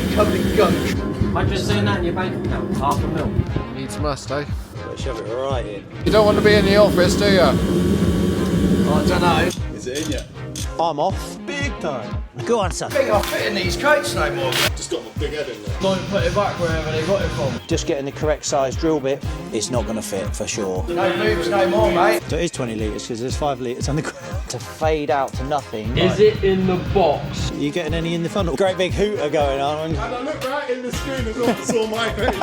me covered in gunk. I'm just saying that in your bank account, $500,000. Needs must, eh? Gotta shove it right in. You don't want to be in the office, do you? I don't know. Is it in yet? I'm off. Big time. Go on, son. I think I'll fit in these crates no more. Just got my big head in there. Don't put it back wherever they got it from. Just getting the correct size drill bit. It's not going to fit for sure. No moves no more, mate. So it is 20 litres because there's 5 litres on the ground. To fade out to nothing. Is it in the box? Are you getting any in the funnel? Great big hooter going on. And I looked right in the screen as well and saw my face.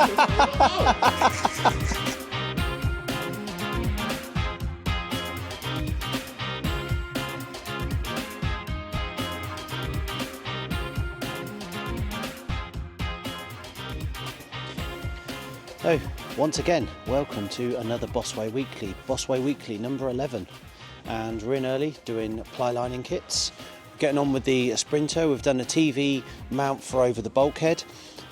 So, once again, welcome to another Bossway Weekly number 11. And we're in early doing ply lining kits. Getting on with the Sprinter, we've done a TV mount for over the bulkhead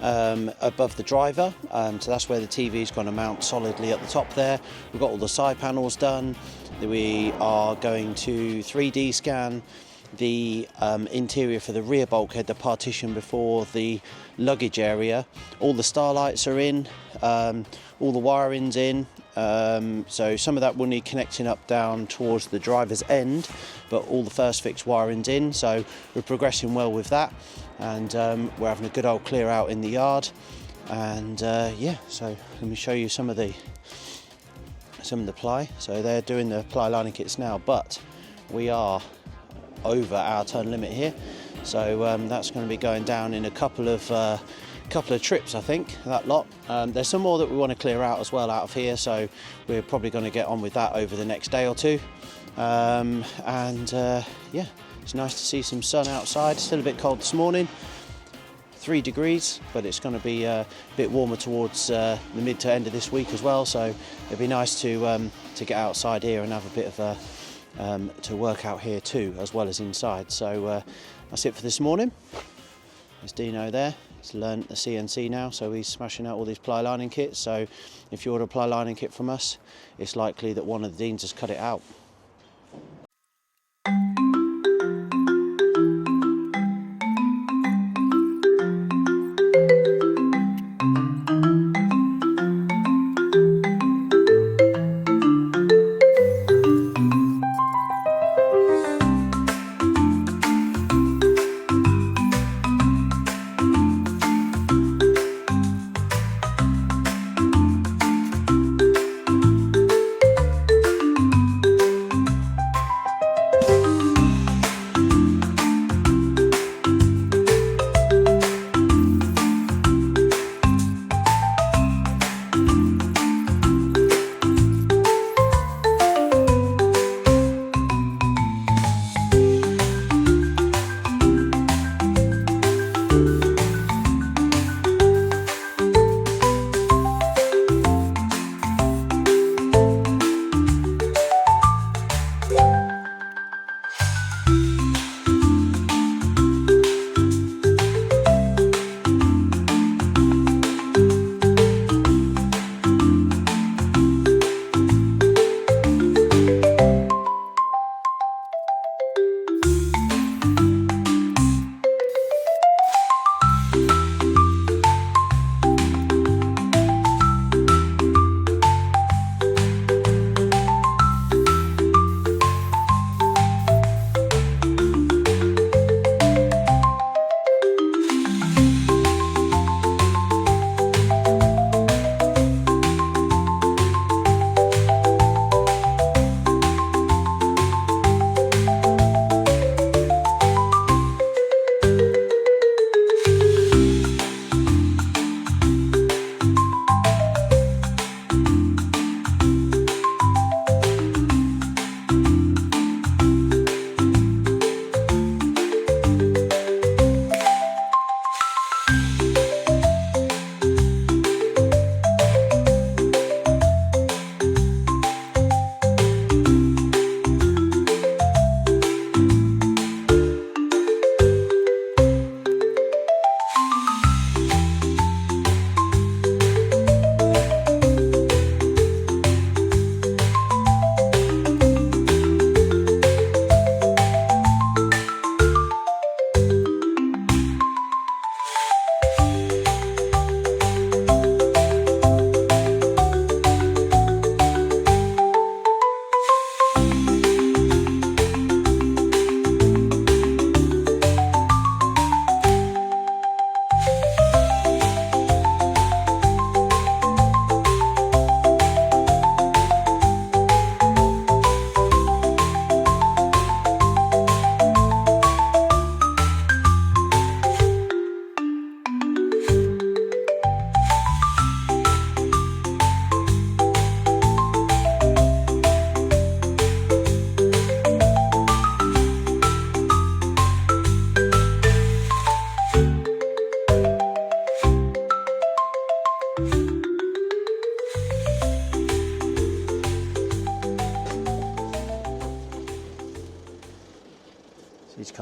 above the driver. So that's where the TV is going to mount solidly at the top there. We've got all the side panels done. We are going to 3D scan the interior for the rear bulkhead, the partition before the luggage area. All the starlights are in, all the wiring's in, so some of that will need connecting up down towards the driver's end, but all the first fix wiring's in, so we're progressing well with that, and we're having a good old clear out in the yard. And yeah, so let me show you some of the ply. So they're doing the ply lining kits now, but we are over our turn limit here, so that's going to be going down in a couple of trips, I think, that lot. There's some more that we want to clear out as well out of here, so we're probably going to get on with that over the next day or two. Yeah, it's nice to see some sun outside. Still a bit cold this morning, 3 degrees, but it's going to be a bit warmer towards the mid to end of this week as well, so it'd be nice to get outside here and have a bit of a to work out here too, as well as inside. So that's it for this morning. There's Dino there. He's learned the CNC now, so he's smashing out all these ply lining kits. So if you order a ply lining kit from us, it's likely that one of the Deans has cut it out.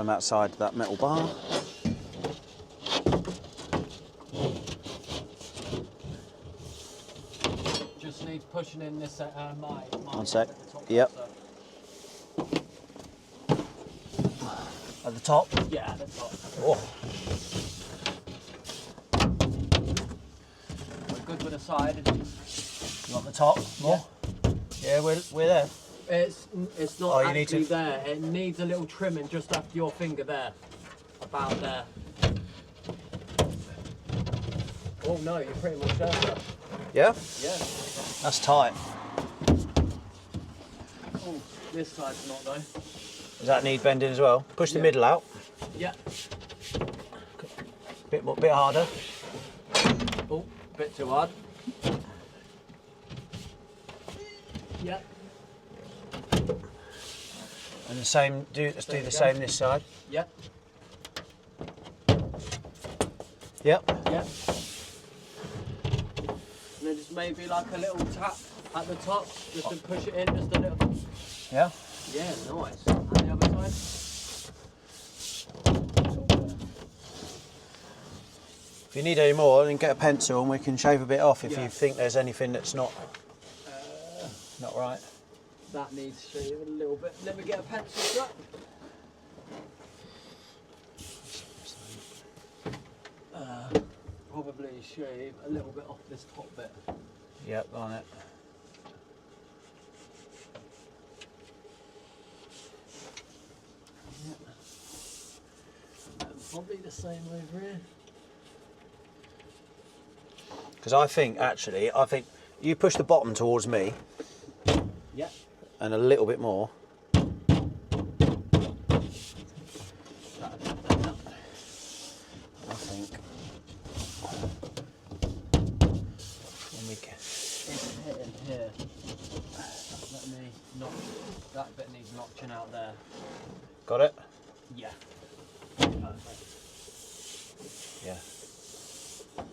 from that side of that metal bar. Just needs pushing in this my 1 sec. at the top Yep. there, At the top. so- Yeah, at the top. Oh. We're good with the side. You want the top more? Yeah, we're there. It's not Oh, you need actually to- there. It needs a little trimming just after your finger there. About there. Oh no, you're pretty much there, sir. Yeah? Yeah. That's tight. Oh, this side's not though. Does that need bending as well? Push the Yeah. middle out. Yeah. Bit harder. Oh, bit too hard. Yeah. And the same. Let's do the same this side. Yeah. Yep. Yeah. And then just maybe like a little tap at the top, just to push it in just a little. Yeah. Yeah, nice. And the other side. If you need any more, then get a pencil and we can shave a bit off if Yeah. you think there's anything that's not right. That needs shaving a little bit. Let me get a pencil, sir. Probably shave a little bit off this top bit. Yep, on it. And probably the same over here. Because I think you push the bottom towards me Yeah. and a little bit more. I think. When we get. It's hitting here. Let me knock. That bit needs notching out there. Got it? Yeah. Perfect. Yeah. To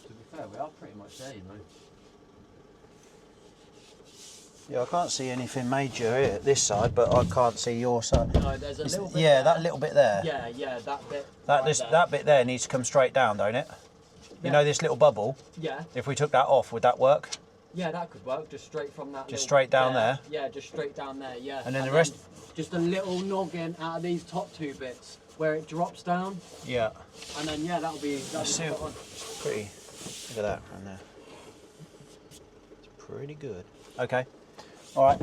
be fair, we are pretty much there, you know. Yeah, I can't see anything major here this side, but I can't see your side. No, there's a little bit. Yeah, there. that little bit there. Yeah, that bit. That right there. that bit there needs to come straight down, don't it? You Yeah. know this little bubble. Yeah, If we took that off, would that work? yeah, that could work. Just straight from that. Just little straight bit down there? Yeah, just straight down there. Yeah. And then the rest- Just a little noggin out of these top two bits where it drops down, Yeah. and then yeah, that'll be. That'll Let's be see. spot on. Pretty. Look at that right there. It's pretty good. Okay. All right.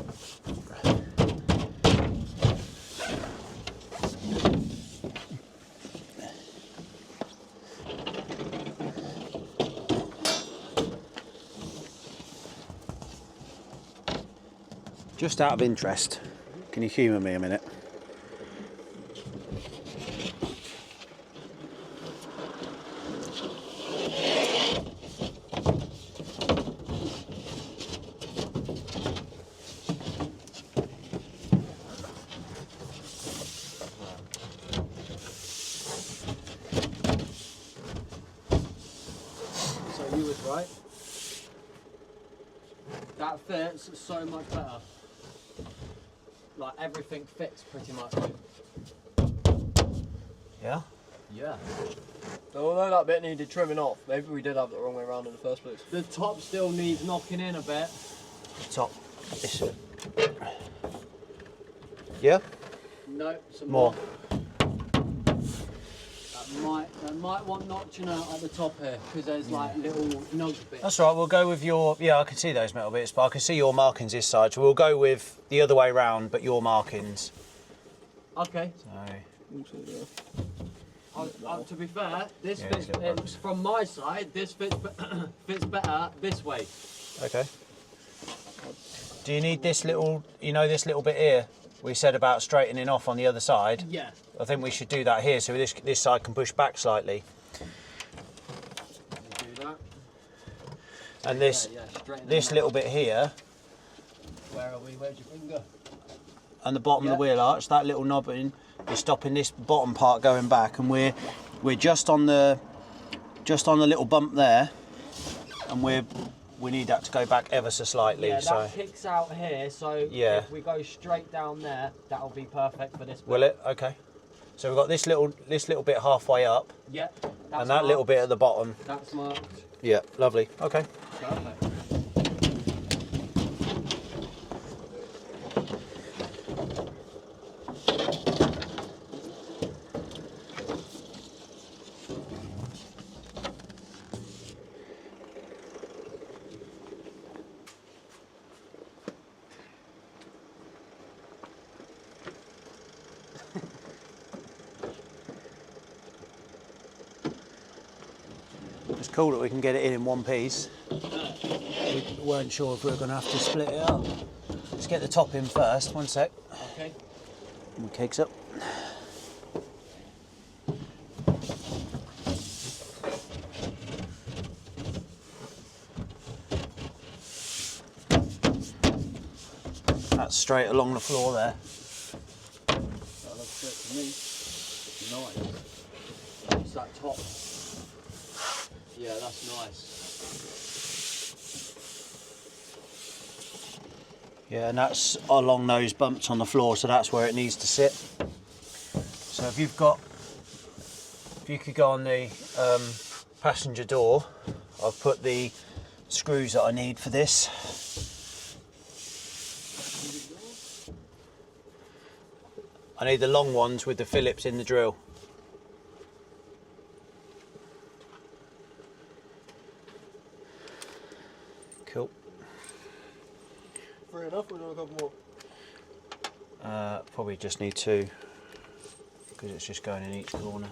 Just out of interest, can you humour me a minute? So you was right. That fits so much better. Like everything fits pretty much. Yeah? Yeah. Although that bit needed trimming off, maybe we did have it the wrong way around in the first place. The top still needs knocking in a bit. Top. This. Yeah? No, some More. That might want notching out at the top here because there's like little nug bits. That's right, we'll go with your, yeah, I can see those metal bits, but I can see your markings this side, so we'll go with the other way round, but your markings. Okay. So, To be fair, this Yeah, fits it's got bugs. from my side. This fits fits better this way. okay. Do you need this little, you know this little bit here? We said about straightening off on the other side. Yeah. I think we should do that here, so this side can push back slightly. Let me do that. And this, Yeah, straighten this them little out. bit here, Where are we? Where's your finger? and the bottom of Yeah. the wheel arch, that little knobbing is stopping this bottom part going back, and we're just on the little bump there, and we're we need that to go back ever so slightly. Yeah, so that kicks out here, so Yeah. if we go straight down there, that'll be perfect for this bit. will it? Okay. So we've got this little bit halfway up, Yeah. and that little bit at the bottom. That's marked. Yeah, lovely. Okay. Perfect. It's cool that we can get it in one piece. We weren't sure if we were going to have to split it up. Let's get the top in first. One sec. Okay. And the cake's up. That's straight along the floor there. That looks good to me. Nice. It's that top. Yeah, that's nice. Yeah, and that's along those bumps on the floor, so that's where it needs to sit. So if you could go on the passenger door, I've put the screws that I need for this. I need the long ones with the Phillips in the drill. Cool. Fair enough, we're doing a couple more. Probably just need two, because it's just going in each corner.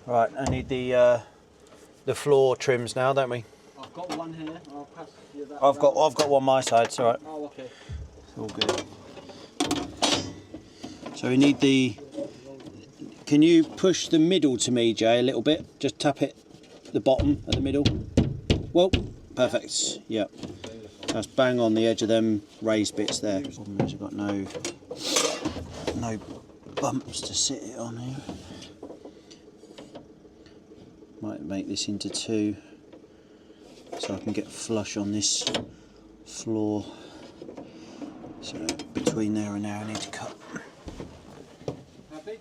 Right, I need the floor trims now, don't we? I've got one here. I'll pass you that. I've got one my side. It's all right. Oh, okay. It's all good. So we need the. Can you push the middle to me, Jay, a little bit? Just tap it, the bottom at the middle. Well, perfect. Yeah. That's bang on the edge of them raised bits there. Problem is, I've got no bumps to sit it on here. Might make this into two, so I can get flush on this floor. So between there and there, I need to cut. Happy?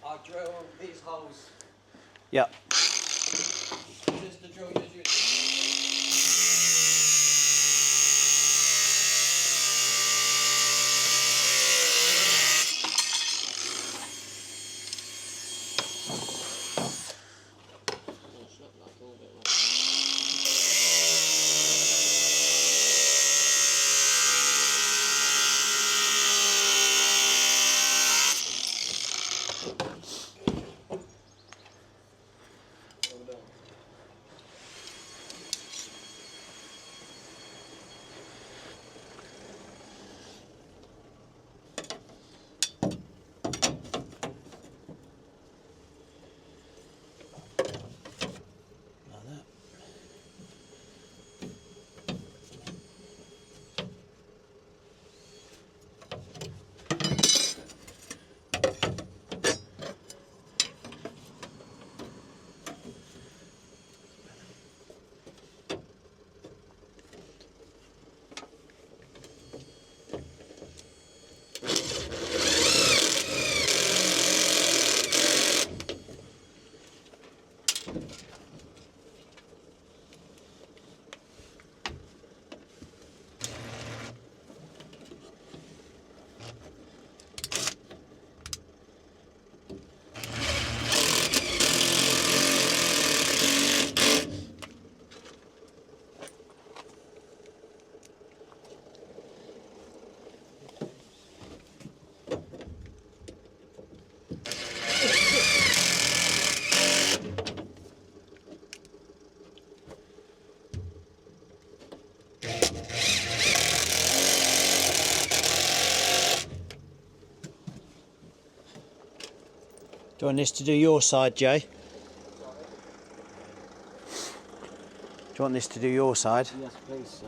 I'll drill these holes. Yeah. Just the drill you're using. Do you want this to do your side, Jay? Do you want this to do your side? Yes, please, sir.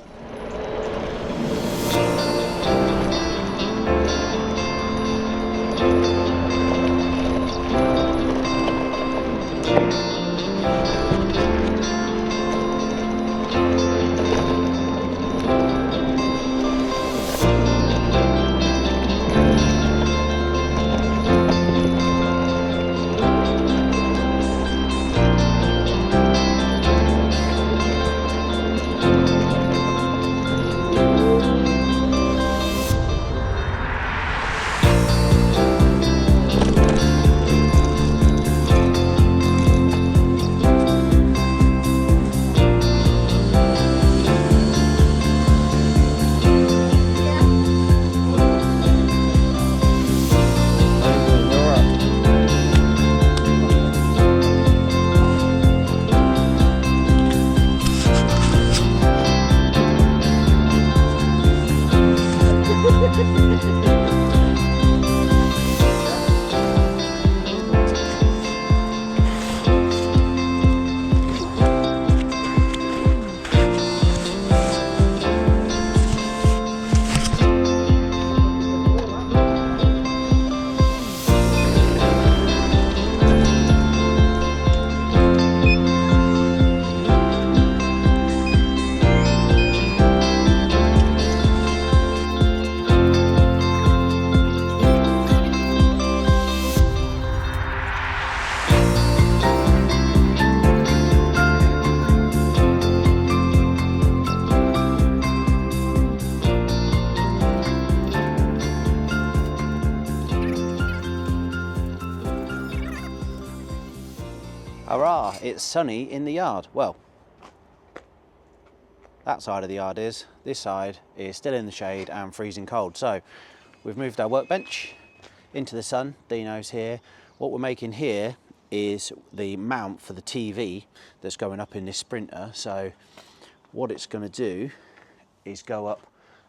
Hurrah, it's sunny in the yard. Well, that side of the yard is. This side is still in the shade and freezing cold. So we've moved our workbench into the sun. Dino's here. What we're making here is the mount for the TV that's going up in this Sprinter. So what it's going to do is go up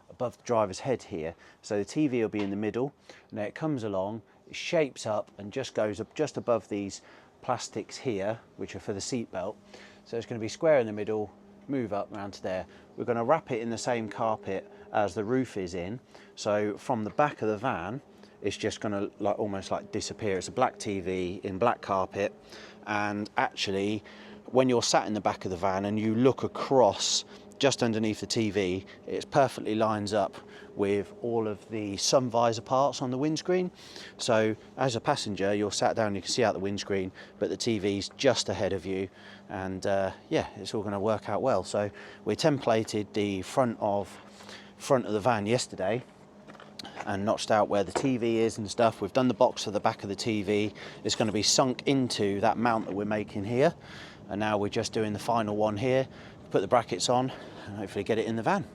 above the driver's head here. So the TV will be in the middle, and then it comes along, it shapes up and just goes up just above these plastics here, which are for the seat belt. So it's going to be square in the middle, move up around to there. We're going to wrap it in the same carpet as the roof is in. So from the back of the van, it's just going to like almost like disappear. It's a black TV in black carpet, and actually when you're sat in the back of the van and you look across just underneath the TV, it perfectly lines up with all of the sun visor parts on the windscreen. So as a passenger, you're sat down, you can see out the windscreen, but the TV's just ahead of you, and yeah, it's all going to work out well. So we templated the front of the van yesterday and notched out where the TV is and stuff. We've done the box for the back of the TV. It's going to be sunk into that mount that we're making here, and now we're just doing the final one here, put the brackets on and hopefully get it in the van.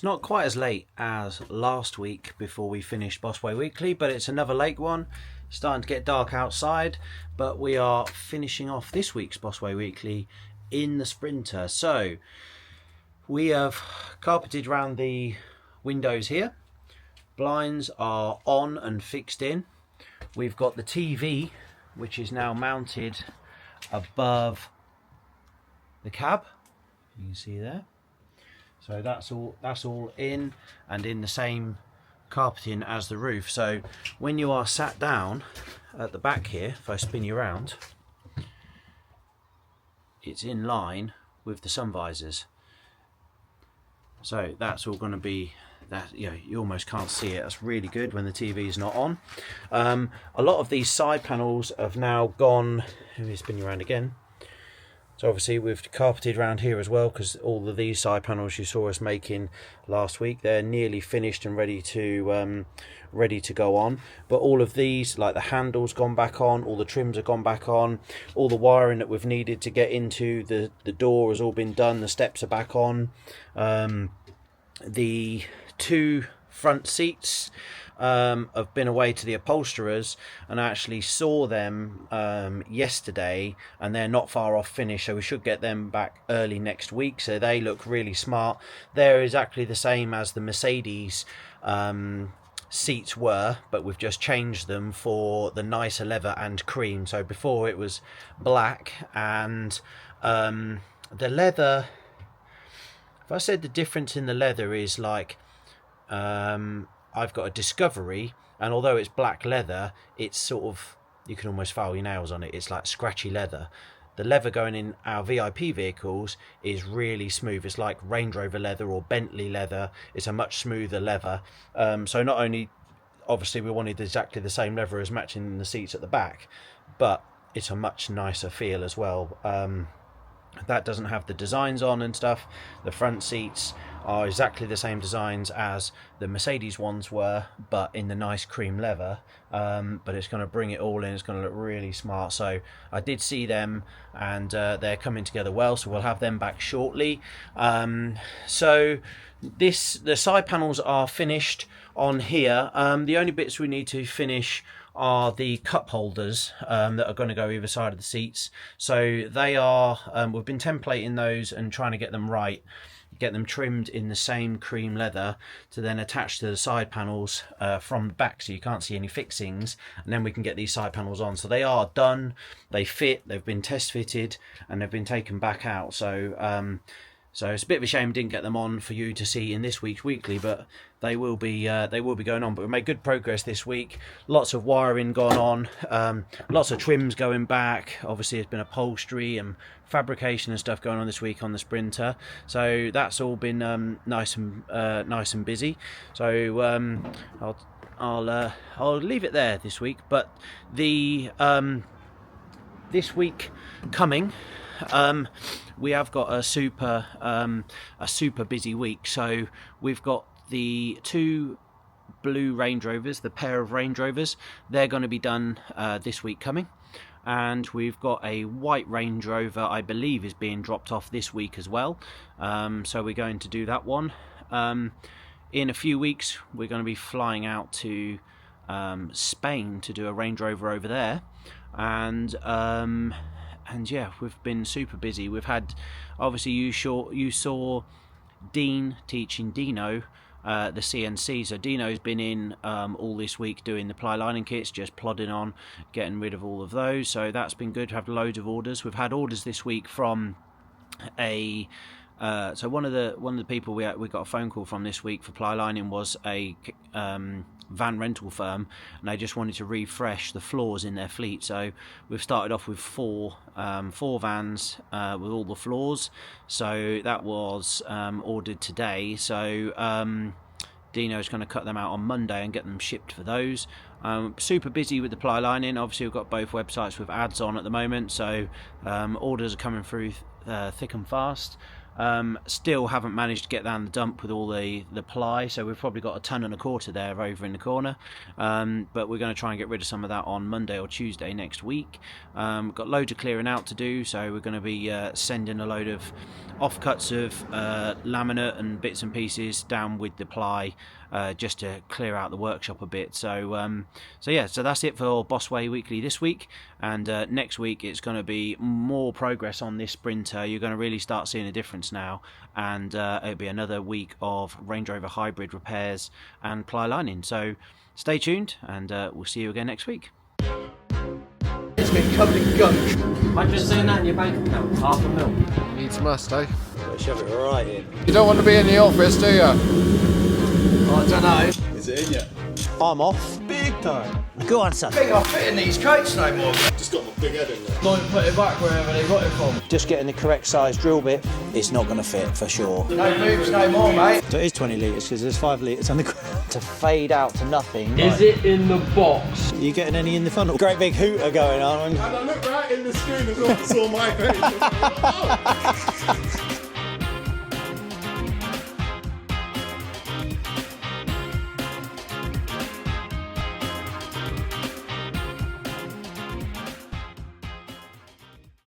It's not quite as late as last week before we finished Bossway Weekly, but it's another late one. It's starting to get dark outside, but we are finishing off this week's Bossway Weekly in the Sprinter. So we have carpeted around the windows here. Blinds are on and fixed in. We've got the TV, which is now mounted above the cab. You can see there. So that's all in and in the same carpeting as the roof. So when you are sat down at the back here, if I spin you around, it's in line with the sun visors. So that's all going to be that, you know, you almost can't see it. That's really good when the TV is not on. A lot of these side panels have now gone. Let me spin you around again. So obviously we've carpeted around here as well, because all of these side panels you saw us making last week, they're nearly finished and ready to go on. But all of these, like the handles, gone back on, all the trims have gone back on, all the wiring that we've needed to get into the door has all been done. The steps are back on. The two front seats have been away to the upholsterers, and I actually saw them yesterday, and they're not far off finish, so we should get them back early next week. So they look really smart. They're exactly the same as the Mercedes seats were, but we've just changed them for the nicer leather and cream. So before it was black, and the leather, if I said the difference in the leather is like, I've got a Discovery, and although it's black leather, it's sort of, you can almost file your nails on it. It's like scratchy leather. The leather going in our VIP vehicles is really smooth. It's like Range Rover leather or Bentley leather. It's a much smoother leather. So not only, obviously we wanted exactly the same leather as matching the seats at the back, but it's a much nicer feel as well. That doesn't have the designs on and stuff. The front seats are exactly the same designs as the Mercedes ones were, but in the nice cream leather. But it's going to bring it all in. It's going to look really smart. So I did see them, and they're coming together well, so we'll have them back shortly. So the side panels are finished on here. The only bits we need to finish are the cup holders that are going to go either side of the seats. So they are, we've been templating those and trying to get them right, get them trimmed in the same cream leather to then attach to the side panels from the back, so you can't see any fixings, and then we can get these side panels on. So they are done, they fit, they've been test fitted, and they've been taken back out. So so it's a bit of a shame we didn't get them on for you to see in this week's weekly, but they will be going on. But we made good progress this week. Lots of wiring gone on, lots of trims going back. Obviously, there's been upholstery and fabrication and stuff going on this week on the Sprinter. So that's all been nice and busy. So I'll leave it there this week. But the this week coming, we have got a super busy week. So we've got the two blue Range Rovers, the pair of Range Rovers, they're going to be done this week coming, and we've got a white Range Rover, I believe, is being dropped off this week as well. So we're going to do that one. In a few weeks we're going to be flying out to Spain to do a Range Rover over there, and yeah, we've been super busy. We've had, obviously you saw Dean teaching Dino the CNC. So Dino's been in all this week doing the ply lining kits, just plodding on, getting rid of all of those. So that's been good. We've had loads of orders. We've had orders this week from a so one of the people we got a phone call from this week for ply lining was a van rental firm, and they just wanted to refresh the floors in their fleet. So we've started off with four vans with all the floors. So that was ordered today. So Dino's going to cut them out on Monday and get them shipped for those. Super busy with the ply lining. Obviously we've got both websites with ads on at the moment, so orders are coming through thick and fast. Still haven't managed to get down the dump with all the ply, so we've probably got 1.25 tons there over in the corner, but we're going to try and get rid of some of that on Monday or Tuesday next week. Got loads of clearing out to do, so we're going to be sending a load of offcuts of laminate and bits and pieces down with the ply, just to clear out the workshop a bit. So yeah, so that's it for Bossway Weekly this week, and next week it's going to be more progress on this Sprinter. You're going to really start seeing a difference now, and it'll be another week of Range Rover hybrid repairs and ply lining. So stay tuned, and we'll see you again next week. It's been covered in gunk. Imagine seeing that in your bank account, $500,000. Needs must, eh? Shove it right in. You don't want to be in the office, do you? I don't know. Is it in yet? I'm off. Big time. Go on, son. I think I'll fit in these crates no more. Just got my big head in there. Don't put it back wherever they got it from. Just getting the correct size drill bit. It's not going to fit for sure. No boobs no more, mate. So it is 20 litres because there's 5 litres on the ground. To fade out to nothing. Is it in the box? Are you getting any in the funnel? Great big hooter going on. And I looked right in the screen as well and saw my face.